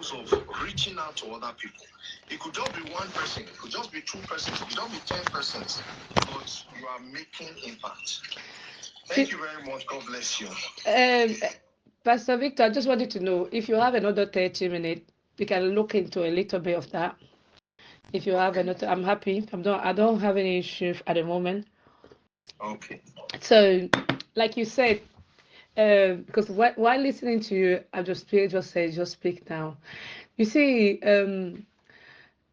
purpose of reaching out to other people. It could just be one person, it could just be two persons, it could just be 10 persons, but you are making impact. Thank you very much. God bless you. Pastor Victor, I just wanted to know if you have another 30 minutes, we can look into a little bit of that. If you have another, I'm happy. I don't have any issue at the moment. Okay. So, like you said, because while listening to you, I just said, just speak now. You see,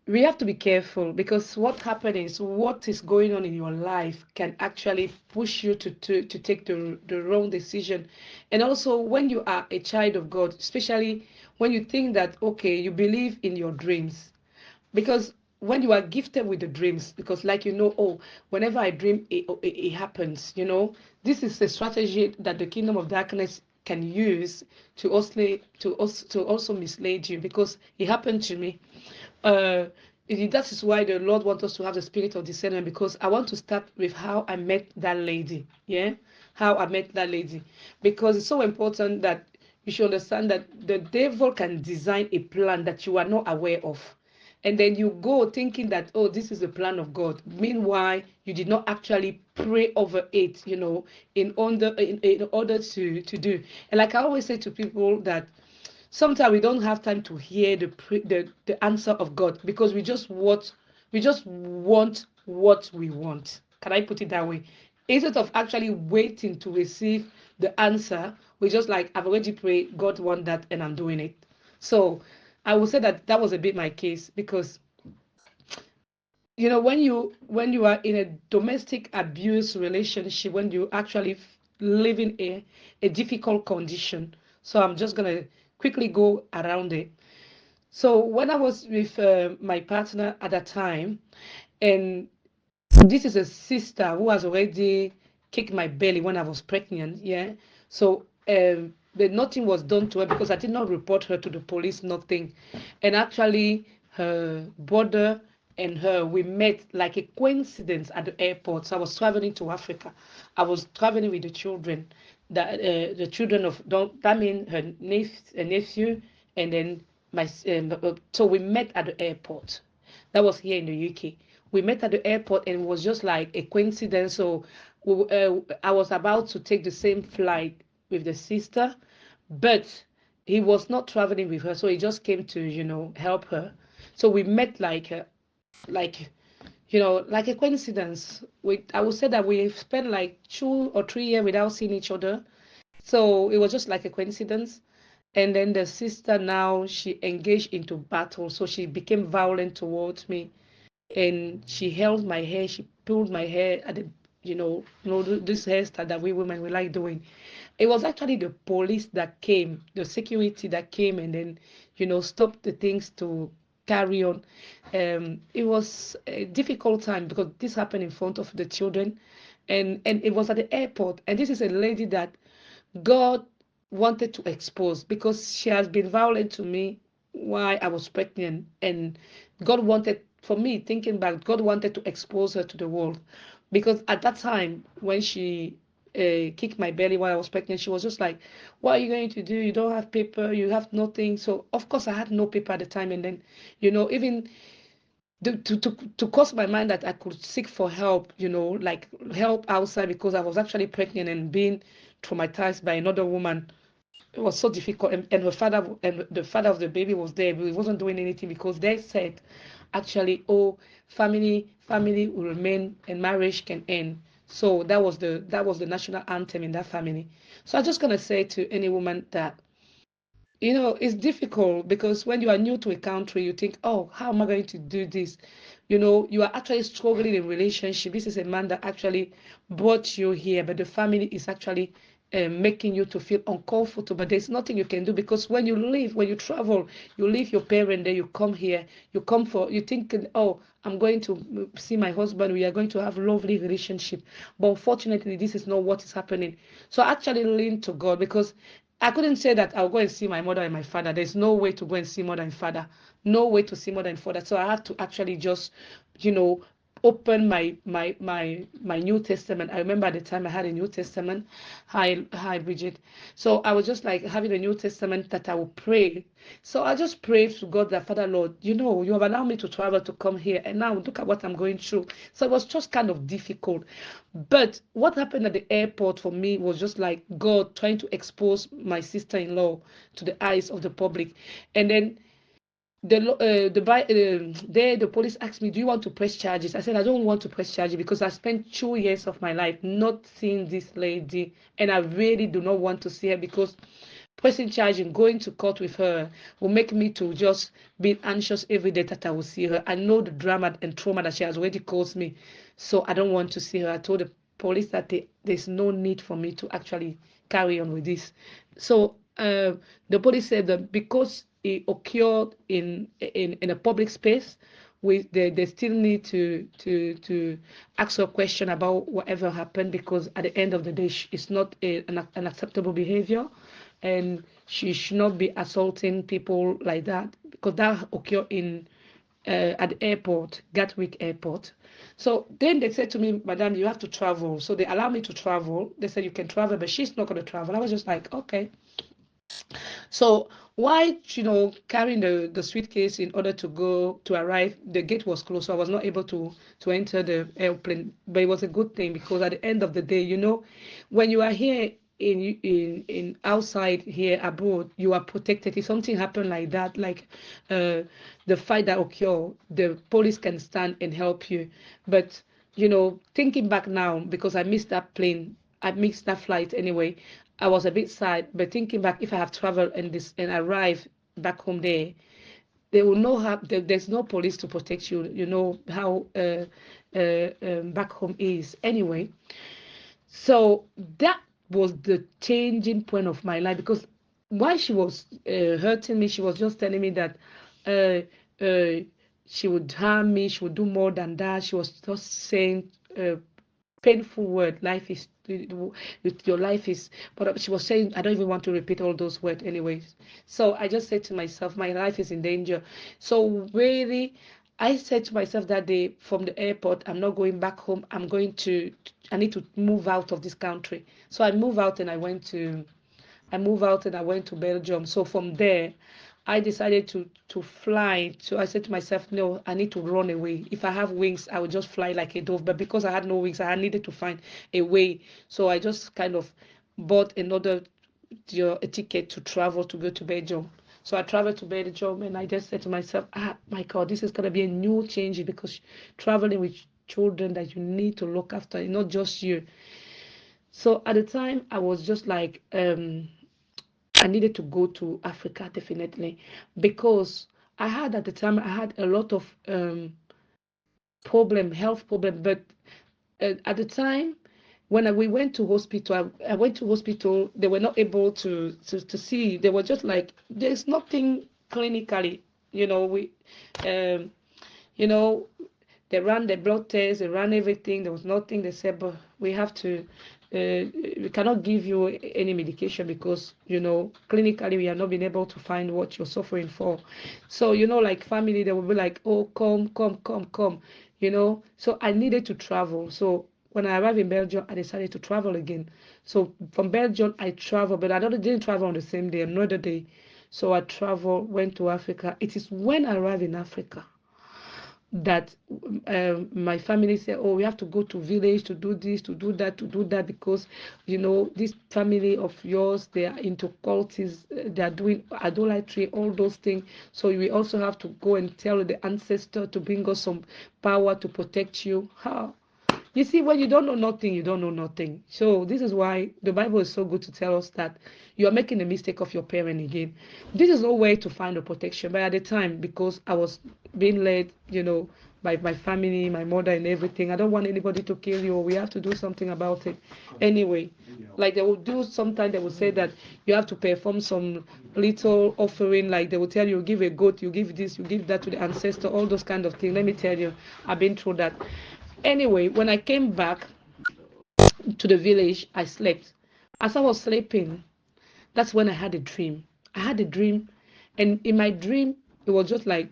we have to be careful because what happens is what is going on in your life can actually push you to take the wrong decision. And also when you are a child of God, especially when you think that, okay, you believe in your dreams, because when you are gifted with the dreams, because like oh, whenever I dream, it happens. This is a strategy that the kingdom of darkness can use to also mislead you, because it happened to me. That is why the Lord wants us to have the spirit of discernment, because I want to start with how I met that lady. Yeah, how I met that lady, because it's so important that you should understand that the devil can design a plan that you are not aware of. And then you go thinking that, oh, this is the plan of God. Meanwhile, you did not actually pray over it, in order to do. And like I always say to people that sometimes we don't have time to hear the answer of God, because we just want what we want. Can I put it that way? Instead of actually waiting to receive the answer, we just like, I've already prayed, God want that, and I'm doing it. So I would say that was a bit my case, because when you are in a domestic abuse relationship, when you actually live in a difficult condition. So I'm just gonna quickly go around it. So when I was with my partner at that time, and this is a sister who has already kicked my belly when I was pregnant. Yeah. So but nothing was done to her because I did not report her to the police, nothing. And actually, her brother and her, we met like a coincidence at the airport. So I was traveling to Africa. I was traveling with the children, the children of, that mean her nephew, and then so we met at the airport. That was here in the UK. We met at the airport, and it was just like a coincidence. So I was about to take the same flight with the sister, but he was not traveling with her, so he just came to help her. So we met like like a coincidence. I would say that we spent like 2 or 3 years without seeing each other. So it was just like a coincidence. And then the sister, now she engaged into battle, so she became violent towards me, and she held my hair, she pulled my hair at the this hairstyle that we women we like doing. It was actually the police that came, the security that came, and then stopped the things to carry on. It was a difficult time because this happened in front of the children, and it was at the airport. And this is a lady that God wanted to expose, because she has been violent to me while I was pregnant, and God wanted, for me thinking back, God wanted to expose her to the world, because at that time when she kicked my belly while I was pregnant, she was just like, "What are you going to do? You don't have paper, you have nothing." So of course I had no paper at the time, and then even to cross my mind that I could seek for help, like help outside, because I was actually pregnant and being traumatized by another woman. It was so difficult, and her father and the father of the baby was there, but he wasn't doing anything, because they said, actually, oh, family will remain and marriage can end. So that was the national anthem in that family. So I'm just gonna say to any woman that it's difficult, because when you are new to a country, you think, oh, how am I going to do this? You are actually struggling in relationship. This is a man that actually brought you here, but the family is actually making you to feel uncomfortable. But there's nothing you can do, because when you travel, you leave your parent there, you come here, you think, oh, I'm going to see my husband, we are going to have lovely relationship. But unfortunately, this is not what is happening. So I actually lean to God, because I couldn't say that I'll go and see my mother and my father. There's no way to go and see mother and father. No way to see mother and father. So I had to actually just, you know, open my New Testament. I remember at the time I had a New Testament. Hi Bridget. So I was just like having a New Testament that I would pray. So I just prayed to God that, Father Lord, you know, you have allowed me to travel to come here, and now look at what I'm going through. So it was just kind of difficult. But what happened at the airport for me was just like God trying to expose my sister-in-law to the eyes of the public. And then the police asked me, do you want to press charges? I said, I don't want to press charges because I spent 2 years of my life not seeing this lady, and I really do not want to see her, because pressing charge and going to court with her will make me to just be anxious every day that I will see her. I know the drama and trauma that she has already caused me, so I don't want to see her. I told the police that there's no need for me to actually carry on with this. So the police said that because it occurred in a public space, they still need to ask a question about whatever happened, because at the end of the day, it's not an acceptable behavior, and she should not be assaulting people like that, because that occurred in at the airport, Gatwick Airport. So then they said to me, Madam, you have to travel. So they allowed me to travel. They said you can travel, but she's not going to travel. I was just like, okay. So why, carrying the suitcase in order to arrive, the gate was closed, so I was not able to enter the airplane. But it was a good thing, because at the end of the day, when you are here in outside here abroad, you are protected. If something happened like that, like the fight that occurred, the police can stand and help you. But thinking back now, because I missed that plane, I missed that flight anyway, I was a bit sad. But thinking back, if I have traveled and arrived back home there, they will know how there's no police to protect you. You know how back home is anyway. So that was the changing point of my life, because while she was hurting me, she was just telling me that uh, uh, she would harm me, she would do more than that. She was just saying painful word. Life is your life is, but she was saying, I don't even want to repeat all those words anyways. So I just said to myself, my life is in danger. So really, I said to myself that day from the airport, I'm not going back home. I need to move out of this country. So I moved out and I moved out and I went to Belgium. So from there, I decided to fly. So I said to myself, no, I need to run away. If I have wings, I would just fly like a dove. But because I had no wings, I needed to find a way. So I just kind of bought a ticket to travel to go to Belgium. So I traveled to Belgium, and I just said to myself, my God, this is gonna be a new change, because traveling with children that you need to look after, not just you. So at the time, I was just like, I needed to go to Africa definitely, because at the time I had a lot of health problem. But at the time when we went to hospital, I went to hospital. They were not able to see. They were just like, there's nothing clinically, we, um, you know, they ran the blood test, they ran everything. There was nothing. They said, but we cannot give you any medication, because, clinically we have not been able to find what you're suffering for. So, like family, they will be like, oh, come, come, come, come, So I needed to travel. So when I arrived in Belgium, I decided to travel again. So from Belgium, I traveled, but I didn't travel on the same day, another day. So I traveled, went to Africa. It is when I arrived in Africa that my family said, oh, we have to go to village to do this, to do that, because this family of yours, they are into cults, they are doing idolatry, all those things. So we also have to go and tell the ancestor to bring us some power to protect you. You see, when you don't know nothing, you don't know nothing. So this is why the Bible is so good to tell us that you are making the mistake of your parent again. This is no way to find a protection. But at the time, because I was being led, by my family, my mother and everything, I don't want anybody to kill you, or we have to do something about it. Anyway, like they will do, sometimes they will say that you have to perform some little offering, like they will tell you, give a goat, you give this, you give that to the ancestor, all those kind of things. Let me tell you, I've been through that. Anyway, when I came back to the village, I slept. As I was sleeping, that's when I had a dream. I had a dream, and in my dream, it was just like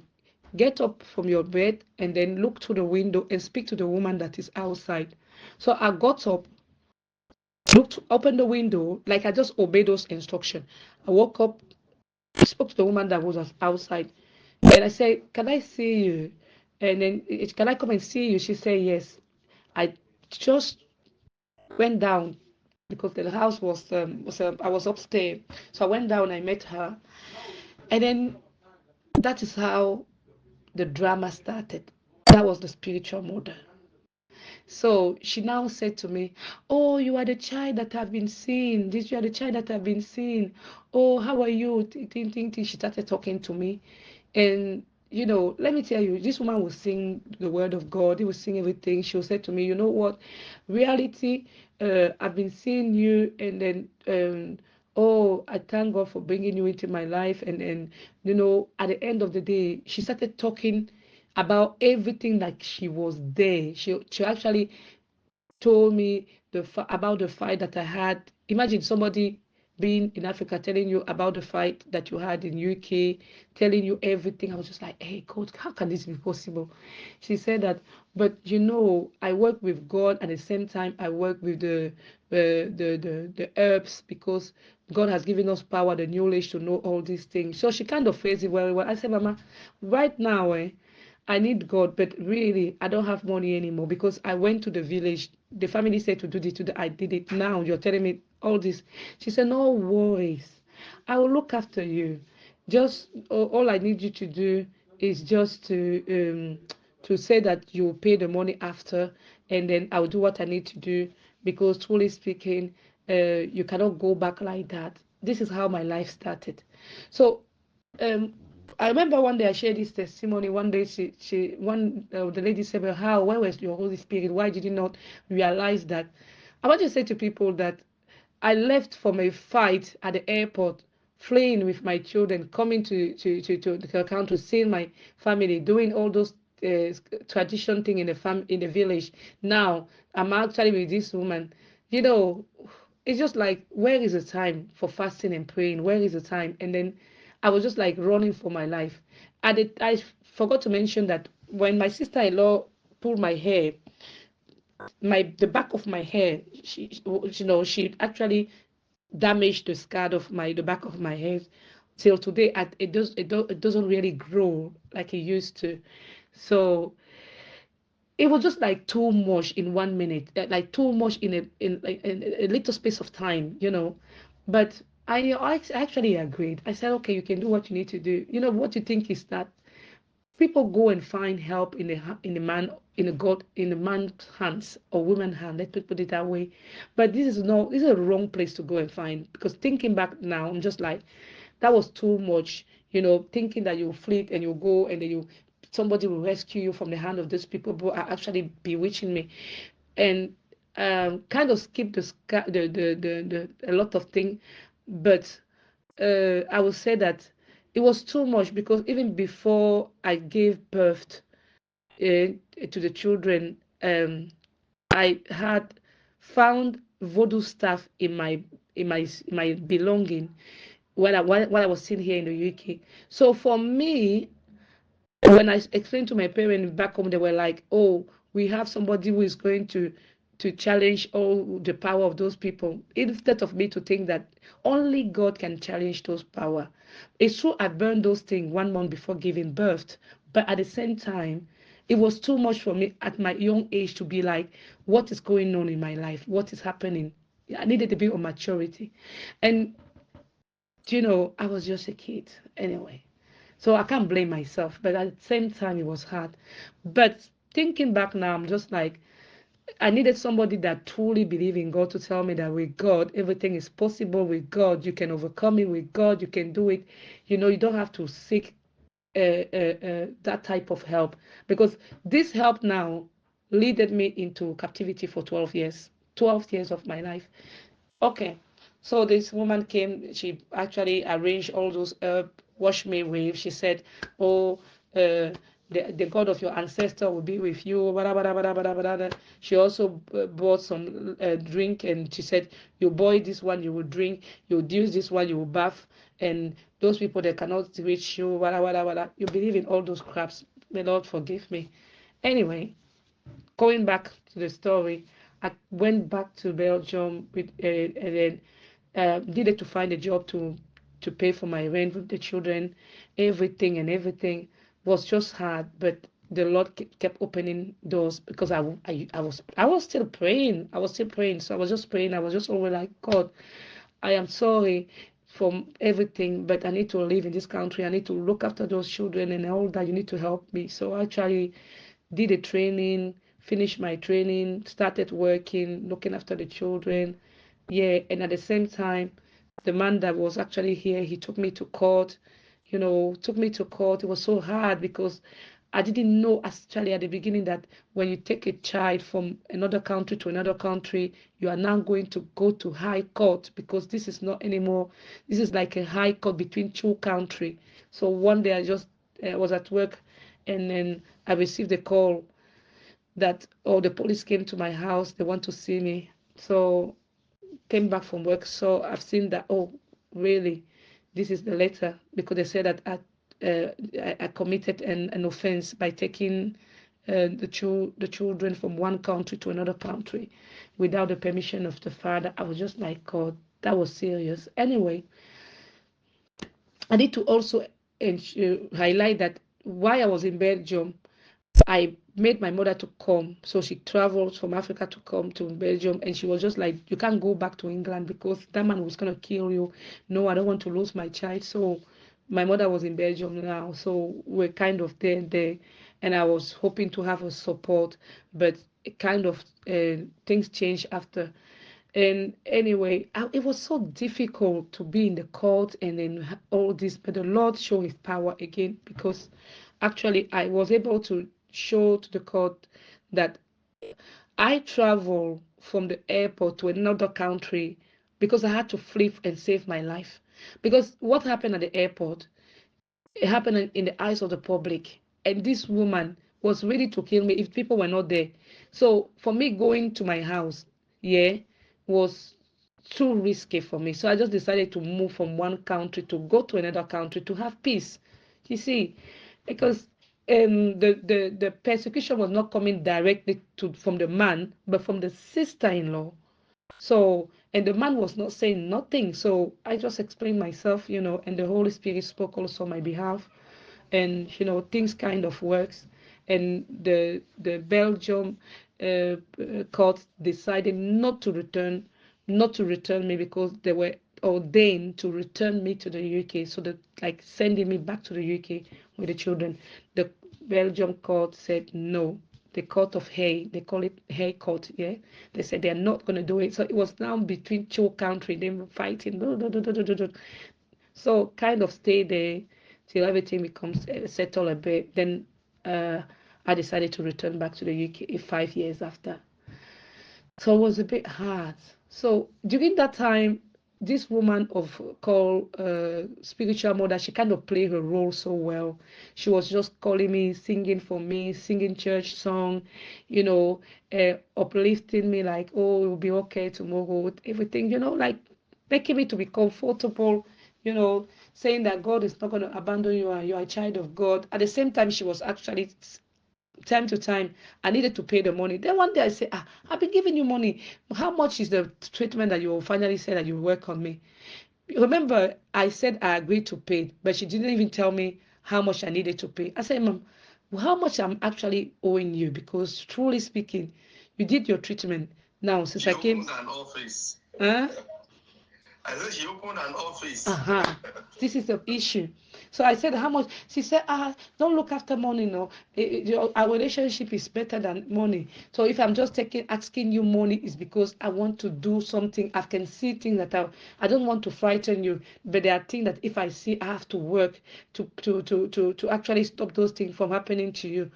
get up from your bed and then look through the window and speak to the woman that is outside. So I got up, looked, opened the window, like I just obeyed those instructions. I woke up, spoke to the woman that was outside, and I said, "Can I see you?" And then, "Can I come and see you?" She said, "Yes." I just went down because the house was I was upstairs, so I went down. I met her, and then that is how the drama started. That was the spiritual mother. So she now said to me, "Oh, you are the child that I've been seeing. This, you are the child that I've been seeing. Oh, how are you?" She started talking to me. And, let me tell you, this woman will sing the word of God. He will sing everything. She'll say to me, "You know what? Reality, I've been seeing you, and then, oh, I thank God for bringing you into my life." And at the end of the day, she started talking about everything like she was there. She actually told me about the fight that I had. Imagine somebody being in Africa telling you about the fight that you had in UK, telling you everything. I was just like, "Hey, God, how can this be possible?" She said that, "But I work with God at the same time. I work with the herbs because God has given us power, the knowledge to know all these things." So she kind of phrased it very well. I said, "Mama, right now, I need God, but really, I don't have money anymore because I went to the village. The family said to do this, I did it. Now you're telling me all this." She said, "No worries. I will look after you. Just all I need you to do is just to say that you will pay the money after, and then I'll do what I need to do because truly speaking, you cannot go back like that." This is how my life started. So um I remember one day I shared this testimony. One day the lady said, "Well, where was your Holy Spirit? Why did you not realize that?" I want to say to people that I left from a fight at the airport, fleeing with my children, coming to the account to see my family, doing all those tradition thing in in the village. Now I'm actually with this woman. You know, it's just like, where is the time for fasting and praying? Where is the time? And then I was just like running for my life. I forgot to mention that when my sister-in-law pulled my hair, the back of my hair, she actually damaged the scalp of the back of my head. Till today, it doesn't really grow like it used to. So it was just like too much in 1 minute, like too much in a little space of time. But I actually agreed. I said, "Okay, you can do what you need to do." What you think is that people go and find help in the man's hands or woman's hand. Let me put it that way. But this is a wrong place to go and find, because thinking back now, I'm just like, that was too much. Thinking that you flee and you go and then somebody will rescue you from the hand of those people who are actually bewitching me, and kind of skip a lot of things. But I would say that it was too much, because even before I gave birth to the children, I had found voodoo stuff in my belonging while I was sitting here in the UK. So for me, when I explained to my parents back home, they were like, "Oh, we have somebody who is going to challenge all the power of those people." Instead of me to think that only God can challenge those power. It's true, I burned those things 1 month before giving birth, but at the same time, it was too much for me at my young age to be like, what is going on in my life? What is happening? I needed a bit of maturity. And, I was just a kid anyway. So I can't blame myself, but at the same time, it was hard. But thinking back now, I'm just like, I needed somebody that truly believed in God to tell me that with God, everything is possible. With God, you can overcome it. With God, you can do it. You don't have to seek that type of help, because this help now led me into captivity for 12 years. 12 years of my life. Okay, so this woman came. She actually arranged all those washed me with. She said, "Oh, uh, the God of your ancestor will be with you. Blah, blah, blah, blah, blah, blah, blah. She also bought some drink, and she said, you boil this one, you will drink. You use this one, you will bath. And those people that cannot reach you, blah, blah, blah, blah. You believe in all those craps. May Lord forgive me. Anyway, going back to the story, I went back to Belgium with, and then needed to find a job to pay for my rent with the children. Everything was just hard, but the Lord kept opening doors, because I was still praying. So I was just praying. I was just always like, God, I am sorry for everything, but I need to live in this country. I need to look after those children and all that. You need to help me. So I actually did a training, finished my training, started working, looking after the children. Yeah, and at the same time, the man that was actually here, he took me to court. It was so hard, because I didn't know actually at the beginning that when you take a child from another country to another country, you are now going to go to high court, because this is not anymore. This is like a high court between two countries. So one day I just was at work, and then I received a call that, oh, the police came to my house. They want to see me. So came back from work. So I've seen that, oh, really, this is the letter, because they said that I committed an offense by taking the children from one country to another country without the permission of the father. I was just like, God, that was serious. Anyway, I need to also highlight that while I was in Belgium, I made my mother to come. So she traveled from Africa to come to Belgium, and she was just like, you can't go back to England, because that man was going to kill you. No, I don't want to lose my child. So my mother was in Belgium now. So we're kind of there. And I was hoping to have a support, but it kind of things changed after. And anyway, it was so difficult to be in the court and then all this, but the Lord showed his power again, because actually I was able to show to the court that I traveled from the airport to another country because I had to flee and save my life. Because what happened at the airport, it happened in the eyes of the public. And this woman was ready to kill me if people were not there. So for me going to my house, yeah, was too risky for me. So I just decided to move from one country to go to another country to have peace. You see, because the persecution was not coming directly from the man, but from the sister-in-law. So, and the man was not saying nothing. So I just explained myself, and the Holy Spirit spoke also on my behalf. And, things kind of works. And the Belgium court decided not to return me, because they were ordained to return me to the UK. So that, like, sending me back to the UK with the children. The Belgium court said no. The court of Hay, they call it Hay Court, yeah. They said they're not going to do it. So it was now between two countries, they were fighting. So kind of stay there till everything becomes settled a bit. Then I decided to return back to the UK 5 years after. So it was a bit hard. So during that time, this woman called spiritual mother, she kind of played her role so well. She was just calling me, singing for me, singing church song, uplifting me, like, oh, it will be okay tomorrow, everything, like making me to be comfortable, saying that God is not going to abandon you and you are a child of God. At the same time, she was actually, time to time, I needed to pay the money. Then one day I say, I've been giving you money. How much is the treatment that you will finally say that you will work on me? Remember, I said I agreed to pay, but she didn't even tell me how much I needed to pay. I said, Mom, how much I'm actually owing you? Because truly speaking, you did your treatment. Now, since I came. An office. Huh? I said she opened an office. This is the issue. So I said, how much? She said, don't look after money, no. Our relationship is better than money. So if I'm just asking you money, is because I want to do something. I can see things that I don't want to frighten you, but there are things that if I see, I have to work to actually stop those things from happening to you.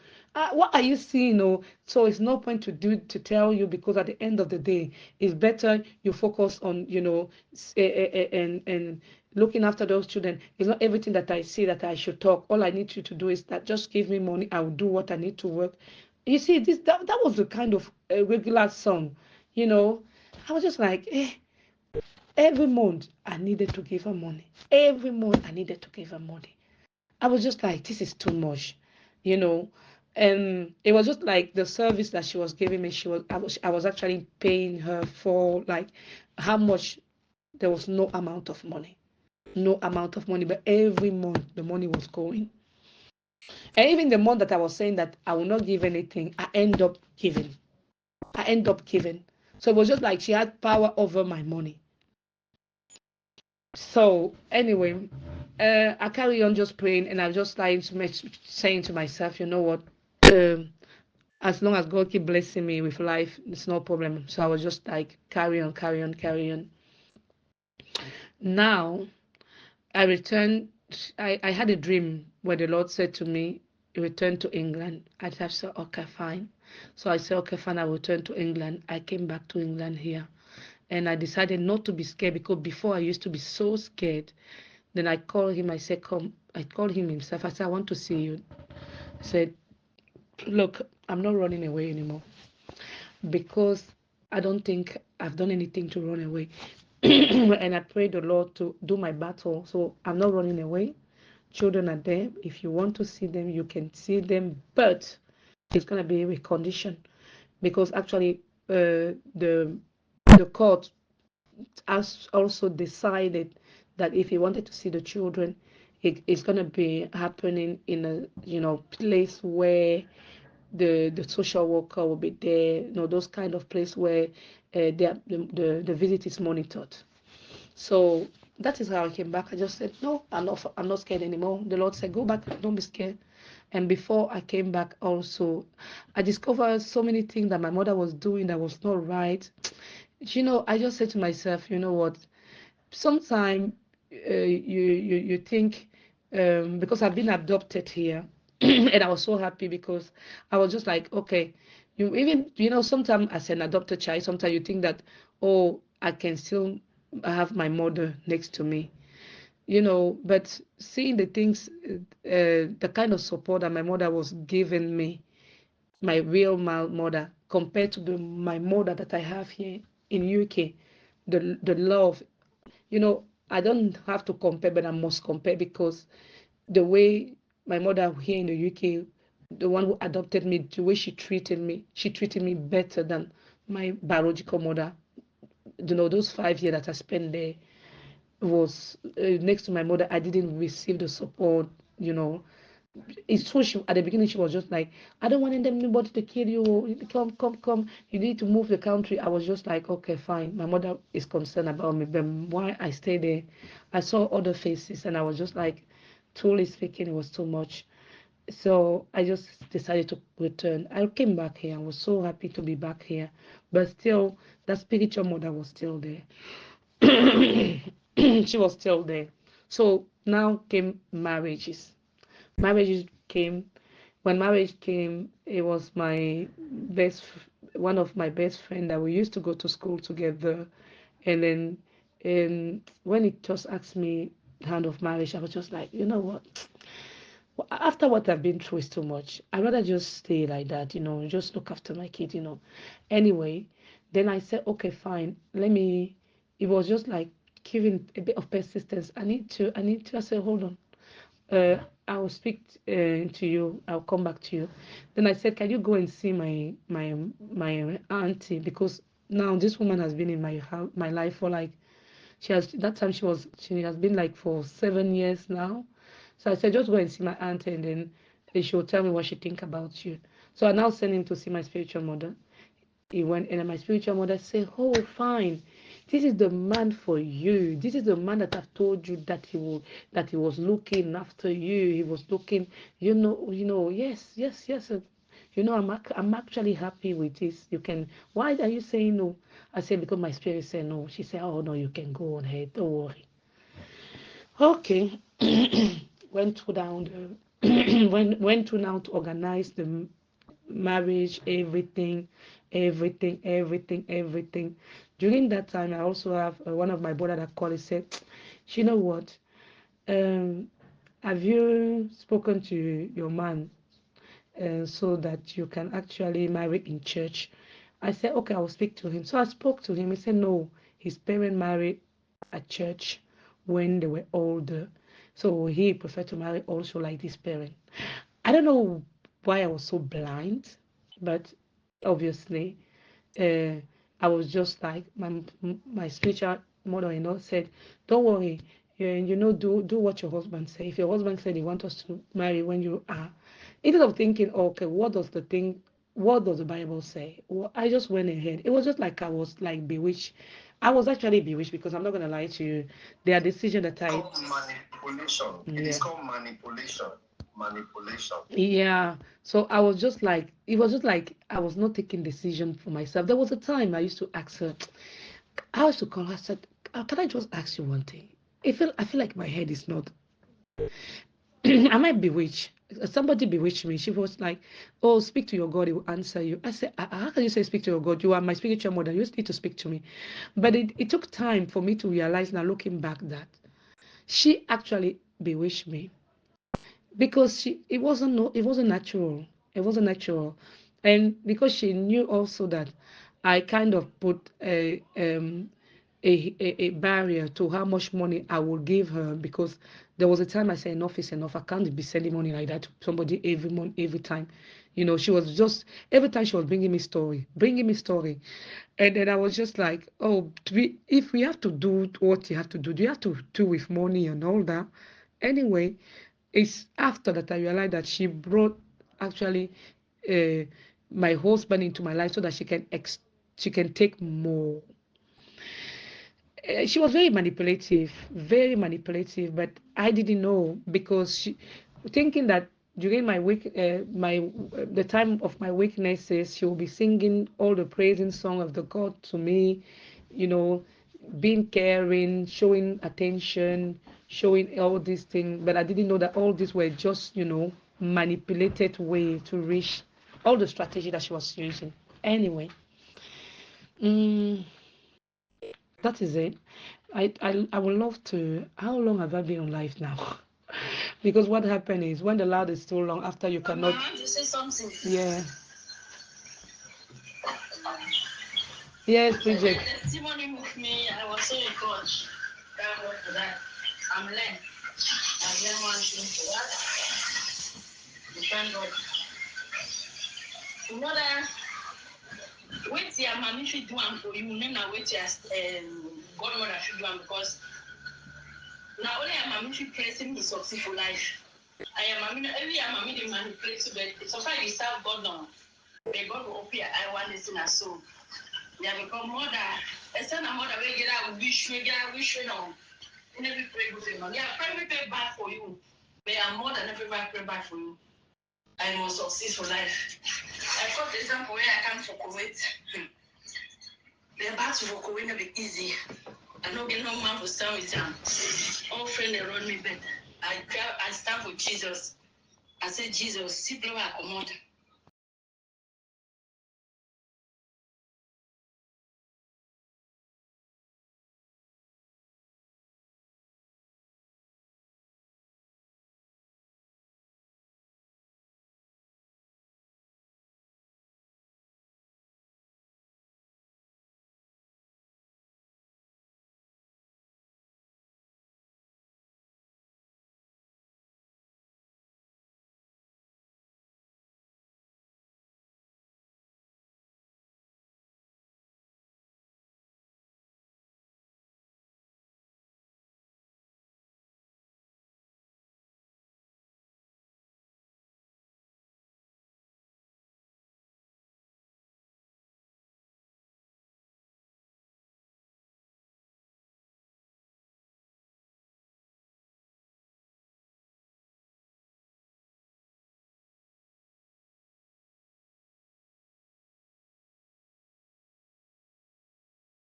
What are you seeing? So it's no point to tell you, because at the end of the day, it's better you focus on, and looking after those children. It's not everything that I see that I should talk. All I need you to do is that just give me money. I'll do what I need to work. You see, that was the kind of regular song, you know. I was just like, every month I needed to give her money. Every month I needed to give her money. I was just like, this is too much, you know. And it was just like the service that she was giving me. I was actually paying her for like how much. There was no amount of money, no amount of money, but every month the money was going. And even the month that I was saying that I will not give anything, I end up giving. I end up giving. So it was just like she had power over my money. So anyway, I carry on just praying, and I was just like saying to myself, you know what? Um, as long as God keep blessing me with life, it's no problem. So I was just like carry on, carry on, carry on. Now I returned. I had a dream where the Lord said to me, return to England. I just said, okay, fine. So I said, okay, fine, I will return to England. I came back to England here. And I decided not to be scared, because before I used to be so scared. Then I called him. I said, come. I called him himself. I said, I want to see you. I said, look, I'm not running away anymore, because I don't think I've done anything to run away. And I prayed the Lord to do my battle. So I'm not running away. Children are there. If you want to see them, you can see them. But it's going to be with condition, because actually the court has also decided that if he wanted to see the children, it's going to be happening in a place where the social worker will be there, those kind of place where the visit is monitored. So that is how I came back. I just said, no, I'm not scared anymore. The Lord said, go back, don't be scared. And before I came back also, I discovered so many things that my mother was doing that was not right. I just said to myself, you know what, sometimes you think, because I've been adopted here, and I was so happy, because I was just like, okay, sometimes as an adopted child, sometimes you think that, oh, I can still have my mother next to me, but seeing the things, the kind of support that my mother was giving me, my real mother, compared to my mother that I have here in UK, the love, I don't have to compare, but I must compare, because the way my mother here in the UK, the one who adopted me, the way she treated me better than my biological mother. Those 5 years that I spent there was next to my mother. I didn't receive the support. It's true. At the beginning, she was just like, I don't want anybody to kill you. Come. You need to move the country. I was just like, okay, fine. My mother is concerned about me, but why I stay there? I saw other faces, and I was just like, truly speaking, it was too much. So I just decided to return. I came back here. I was so happy to be back here, but still, that spiritual mother was still there. She was still there. So now came marriages. Marriage came. When marriage came, it was one of my best friend that we used to go to school together. And then when it just asked me hand of marriage, I was just like, you know what? After what I've been through is too much. I'd rather just stay like that, just look after my kid. Anyway, then I said, okay, fine. It was just like giving a bit of persistence. I said, hold on. I will speak to you. I'll come back to you. Then I said, can you go and see my auntie? Because now this woman has been in my life for like, she has been like for 7 years now. So I said, just go and see my auntie, and then she will tell me what she think about you. So I now sent him to see my spiritual mother. He went, and then my spiritual mother said, oh, fine. This is the man for you. This is the man that I've told you that he was looking after you. He was looking, yes. I'm actually happy with this. Why are you saying no? I said, because my spirit said no. She said, oh, no, you can go on ahead. Don't worry. Okay. Went through down the, went through now to organize the marriage, everything. During that time, I also have one of my brother that called and said, You know what? Have you spoken to your man so that you can actually marry in church? I said, okay, I will speak to him. So I spoke to him. He said, no, his parents married at church when they were older. So he preferred to marry also like this parent. I don't know why I was so blind, but obviously, uh, I was just like my spiritual mother-in-law said, "Don't worry, do what your husband say. If your husband said he wants us to marry when you are," instead of thinking, okay, what does the Bible say? Well, I just went ahead. It was just like I was like bewitched. I was actually bewitched because I'm not gonna lie to you. Their decision that I Called manipulation. It is called manipulation. Manipulation. Yeah. So I was just like, it was just like I was not taking decision for myself. There was a time I used to ask her, I used to call her, I said, can I just ask you one thing? I feel like my head is not, I might bewitch. Somebody bewitched me. She was like, oh, speak to your God, he will answer you. I said, how can you say speak to your God? You are my spiritual mother. You just need to speak to me. But it took time for me to realize now looking back that she actually bewitched me because it wasn't natural. It wasn't natural. And because she knew also that I kind of put a barrier to how much money I would give her, because there was a time I said enough is enough. I can't be sending money like that to somebody every month, every time. She was just every time she was bringing me story. And then I was just like, oh, if we have to do what you have to do you have to do with money and all that? Anyway, it's after that I realized that she brought actually uh, my husband into my life so that she can take more. She was very manipulative, but I didn't know because thinking that during the time of my weaknesses, she will be singing all the praising song of the God to me, you know, being caring, showing attention, showing all these things. But I didn't know that all these were just, manipulated way to reach all the strategy that she was using. Anyway, mm, that is it. I would love to. How long have I been on live now? Because what happened is when the loud is too long, after you cannot. I want to say something. Yeah. Yes, Bridget. The testimony moved me. I was so encouraged. Thank God for that. I'm learned. I learned one thing for that. Thank God. Mother, wait your mommy should do one for you. Then I wait your godmother should do one, because now only your mommy should place him in successful life. I am mommy. Every year mommy they manipulate to bed. So far you serve God now. May God will open your eye one day in a soul. They have become mother. A son and mother will get out, wish you know. And every pray good thing. They are praying pray back for you. They are more than every pray back for you. I must succeed for life. I got the example where I come for Kuwait. The battle for Kuwait will be easy. I know get no man for stand with them. All friends around me, but I stand for Jesus. I said, Jesus, simply I command.